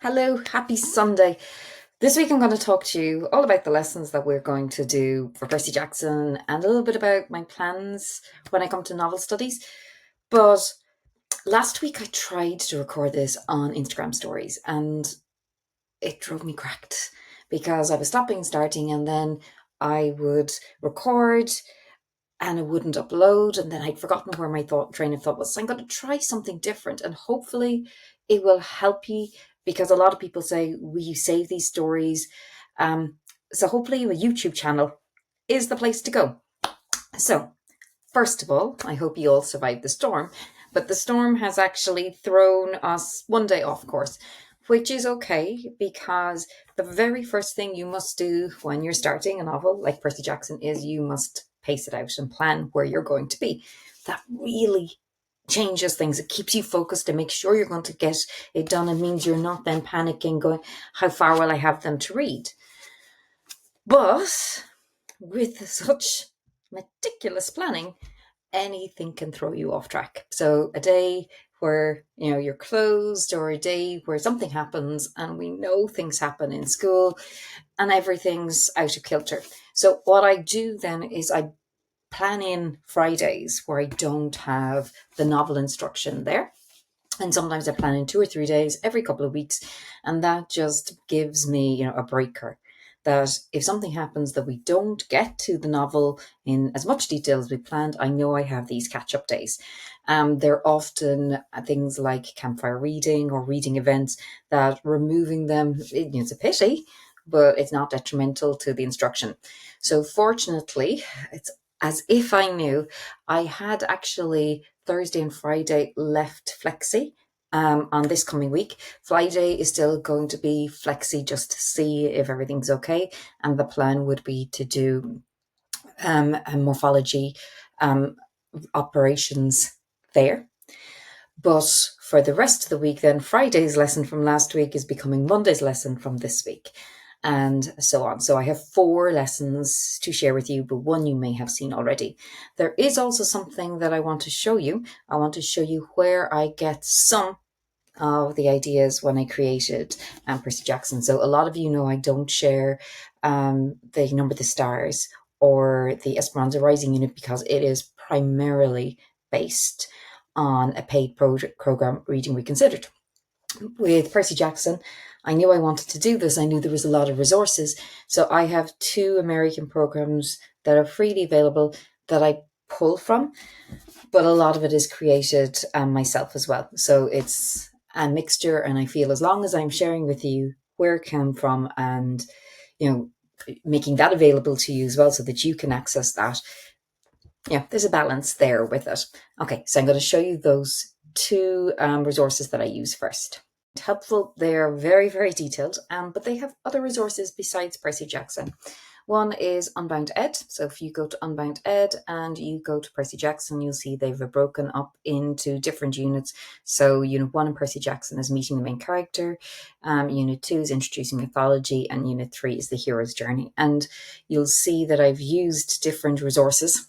Hello, happy Sunday. This week I'm going to talk to you all about the lessons that we're going to do for Percy Jackson and a little bit about my plans when I come to novel studies. But last week I tried to record this on Instagram stories and it drove me cracked because I was stopping and starting and then I would record and it wouldn't upload and then I'd forgotten where my train of thought was. So I'm going to try something different and hopefully it will help you because a lot of people say, will you save these stories? So hopefully a YouTube channel is the place to go. So first of all, I hope you all survived the storm, but the storm has actually thrown us one day off course, which is okay because the very first thing you must do when you're starting a novel like Percy Jackson is you must pace it out and plan where you're going to be. That really changes things. It keeps you focused and makes sure you're going to get it done. It means you're not then panicking, going, how far will I have them to read? But with such meticulous planning, anything can throw you off track. So a day where you're closed, or a day where something happens, and we know things happen in school and everything's out of kilter. So what I do then is I plan in Fridays where I don't have the novel instruction there. And sometimes I plan in 2 or 3 days every couple of weeks. And that just gives me, a breaker that if something happens that we don't get to the novel in as much detail as we planned, I know I have these catch-up days. They're often things like campfire reading or reading events that removing them, it's a pity, but it's not detrimental to the instruction. So fortunately, it's as if I knew. I had actually Thursday and Friday left flexi on this coming week. Friday is still going to be flexi just to see if everything's okay. And the plan would be to do a morphology operations there. But for the rest of the week, then Friday's lesson from last week is becoming Monday's lesson from this week, and so on. So I have 4 lessons to share with you, but one you may have seen already. There is also something that I want to show you. I want to show you where I get some of the ideas when I created Percy Jackson. So a lot of you know I don't share the Number the Stars or the Esperanza Rising unit because it is primarily based on a paid program, Reading Reconsidered. With Percy Jackson, I knew I wanted to do this. I knew there was a lot of resources. So I have 2 American programs that are freely available that I pull from, but a lot of it is created myself as well. So it's a mixture, and I feel as long as I'm sharing with you where it came from and, making that available to you as well so that you can access that, there's a balance there with it. Okay, so I'm going to show you those 2 resources that I use first. Helpful, they're very, very detailed, but they have other resources besides Percy Jackson. One is Unbound Ed. So if you go to Unbound Ed and you go to Percy Jackson, you'll see they've broken up into different units. So Unit 1 in Percy Jackson is meeting the main character. Unit 2 is introducing mythology, and Unit 3 is the hero's journey. And you'll see that I've used different resources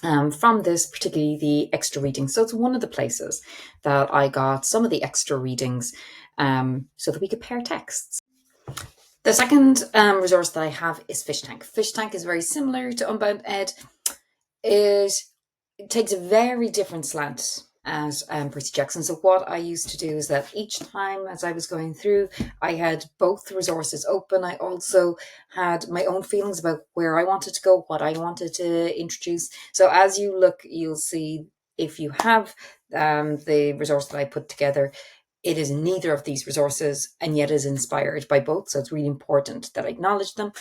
from this, particularly the extra readings. So it's one of the places that I got some of the extra readings so that we could pair texts. The second resource that I have is Fish Tank. Fish Tank is very similar to Unbound Ed. It takes a very different slant as Percy Jackson. So what I used to do is that each time as I was going through, I had both resources open. I also had my own feelings about where I wanted to go, what I wanted to introduce. So as you look, you'll see if you have the resource that I put together, it is neither of these resources and yet is inspired by both. So it's really important that I acknowledge them.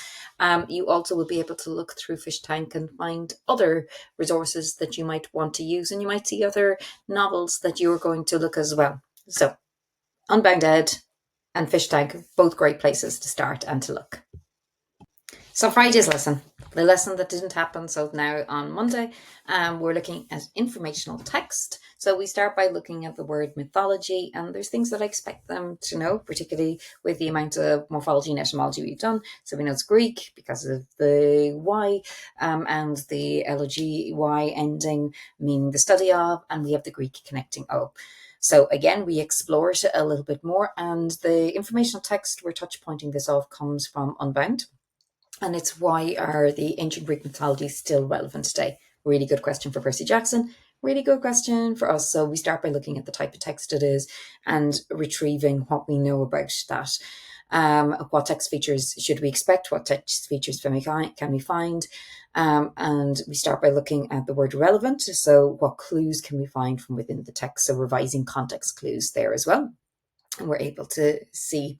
You also will be able to look through Fish Tank and find other resources that you might want to use, and you might see other novels that you're going to look as well. So Unbound Ed and Fish Tank, both great places to start and to look. So Friday's lesson, the lesson that didn't happen. So now on Monday, we're looking at informational text. So we start by looking at the word mythology, and there's things that I expect them to know, particularly with the amount of morphology and etymology we've done. So we know it's Greek because of the Y and the LOGY ending, meaning the study of, and we have the Greek connecting O. So again, we explore it a little bit more, and the informational text we're touch pointing this off comes from Unbound. And it's why are the ancient Greek mythology still relevant today? Really good question for Percy Jackson. Really good question for us. So we start by looking at the type of text it is and retrieving what we know about that. What text features should we expect? What text features can we find? And we start by looking at the word relevant. So what clues can we find from within the text? So revising context clues there as well. And we're able to see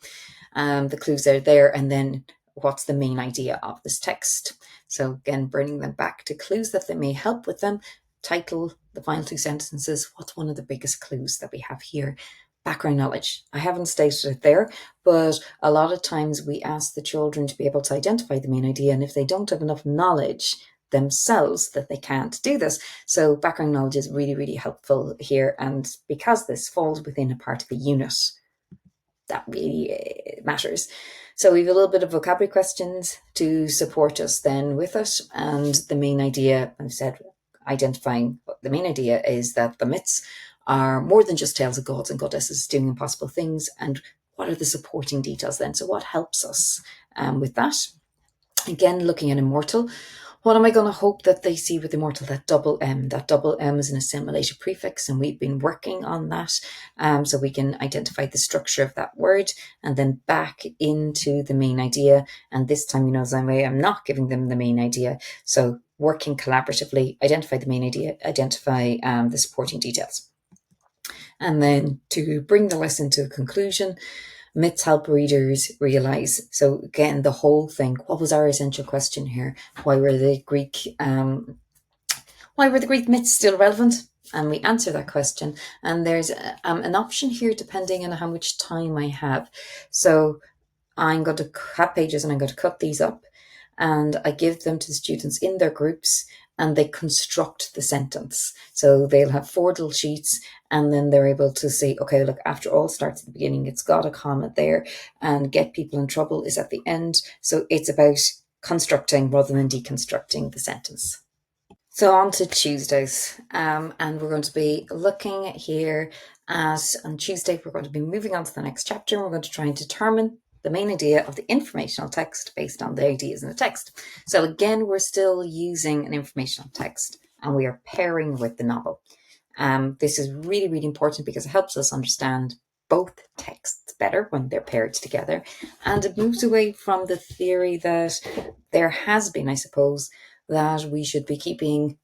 the clues that are there, and then what's the main idea of this text. So again, bringing them back to clues that they may help with them. Title, the final two sentences, what's one of the biggest clues that we have here? Background knowledge. I haven't stated it there, but a lot of times we ask the children to be able to identify the main idea, and if they don't have enough knowledge themselves, that they can't do this. So background knowledge is really, really helpful here, and because this falls within a part of a unit, that really matters. So we have a little bit of vocabulary questions to support us then with it. And the main idea, I've said, identifying the main idea is that the myths are more than just tales of gods and goddesses doing impossible things. And what are the supporting details then? So what helps us with that? Again, looking at immortal. What am I going to hope that they see with immortal? That double M. That double M is an assimilated prefix, and we've been working on that so we can identify the structure of that word and then back into the main idea. And this time, I'm not giving them the main idea. So working collaboratively, identify the main idea, identify the supporting details. And then to bring the lesson to a conclusion, myths help readers realize. So again, the whole thing. What was our essential question here? Why were the Greek myths still relevant? And we answer that question. And there's an option here depending on how much time I have. So I'm going to have pages, and I'm going to cut these up, and I give them to the students in their groups, and they construct the sentence. So they'll have 4 little sheets, and then they're able to say, okay, look, after all starts at the beginning, it's got a comma there, and get people in trouble is at the end. So it's about constructing rather than deconstructing the sentence. So on to Tuesdays, and we're going to be looking here on Tuesday, we're going to be moving on to the next chapter, and we're going to try and determine the main idea of the informational text based on the ideas in the text. So again, we're still using an informational text, and we are pairing with the novel. This is really, really important because it helps us understand both texts better when they're paired together, and it moves away from the theory that there has been, I suppose, that we should be keeping,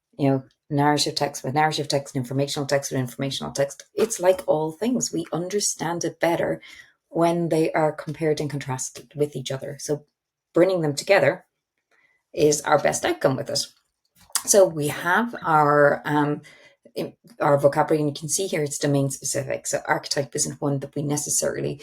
narrative text with narrative text and informational text with informational text. It's like all things. We understand it better when they are compared and contrasted with each other. So bringing them together is our best outcome with it. So we have our vocabulary, and you can see here it's domain specific. So archetype isn't one that we necessarily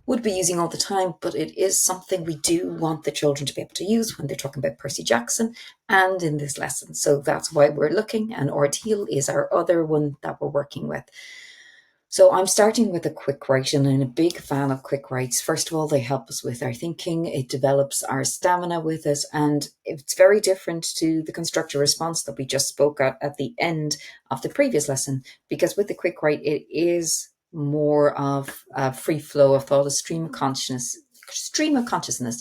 would be using all the time, but it is something we do want the children to be able to use when they're talking about Percy Jackson and in this lesson. So that's why we're looking, and ordeal is our other one that we're working with. So I'm starting with a quick write, and I'm a big fan of quick writes. First of all, they help us with our thinking. It develops our stamina with it, and it's very different to the constructive response that we just spoke at the end of the previous lesson, because with the quick write, it is more of a free flow of thought, a stream of consciousness,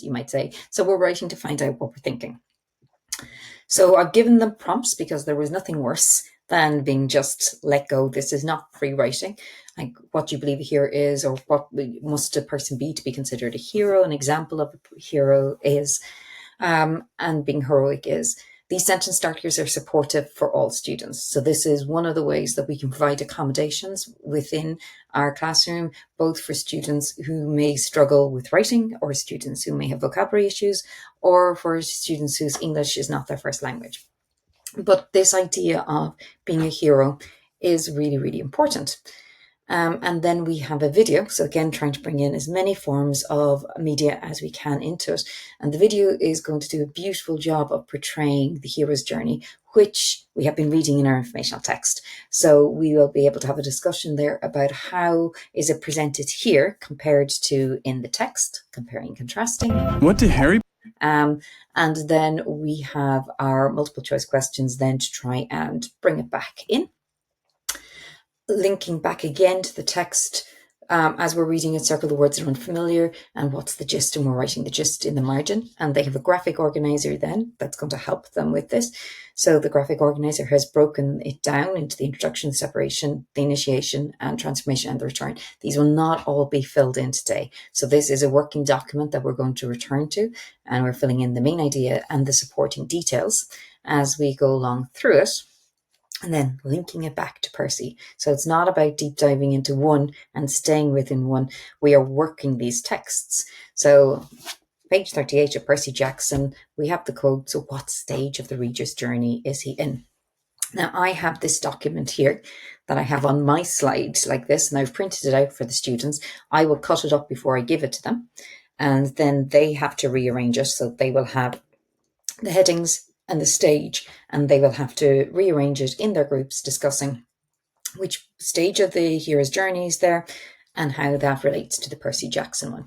you might say. So we're writing to find out what we're thinking. So I've given them prompts because there was nothing worse than being just let go. This is not free writing. Like, what do you believe a hero is, or what must a person be to be considered a hero? An example of a hero is, and being heroic is. These sentence starters are supportive for all students. So this is one of the ways that we can provide accommodations within our classroom, both for students who may struggle with writing, or students who may have vocabulary issues, or for students whose English is not their first language. But this idea of being a hero is really, really important. And then we have a video. So again, trying to bring in as many forms of media as we can into it. And the video is going to do a beautiful job of portraying the hero's journey, which we have been reading in our informational text. So we will be able to have a discussion there about how is it presented here compared to in the text, comparing and contrasting. What did Harry... And then we have our multiple choice questions then to try and bring it back in. linking back again to the text as we're reading it, circle the words that are unfamiliar and what's the gist, and we're writing the gist in the margin. And they have a graphic organizer then that's going to help them with this. So the graphic organizer has broken it down into the introduction, the separation, the initiation and transformation and the return. These will not all be filled in today. So this is a working document that we're going to return to, and we're filling in the main idea and the supporting details as we go along through it, and then linking it back to Percy. So it's not about deep diving into one and staying within one. We are working these texts. So page 38 of Percy Jackson, we have the quote. So what stage of the reader's journey is he in? Now I have this document here that I have on my slide like this, and I've printed it out for the students. I will cut it up before I give it to them, and then they have to rearrange it. So they will have the headings and the stage, and they will have to rearrange it in their groups, discussing which stage of the hero's journey is there and how that relates to the Percy Jackson one.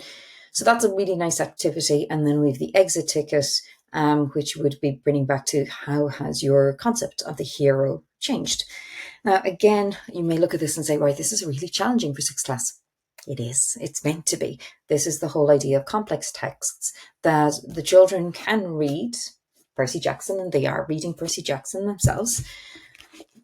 So that's a really nice activity. And then we have the exit ticket, which would be bringing back to how has your concept of the hero changed. Now, again, you may look at this and say, right, this is really challenging for 6th class. It is. It's meant to be. This is the whole idea of complex texts that the children can read Percy Jackson, and they are reading Percy Jackson themselves.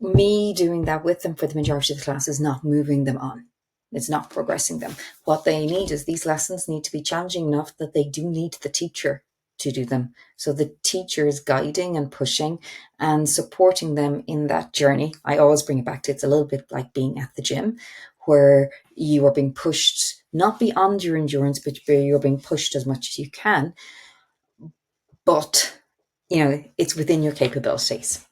Me doing that with them for the majority of the class is not moving them on. It's not progressing them. What they need is these lessons need to be challenging enough that they do need the teacher to do them. So the teacher is guiding and pushing and supporting them in that journey. I always bring it back to, it's a little bit like being at the gym, where you are being pushed not beyond your endurance, but you're being pushed as much as you can. But, it's within your capabilities.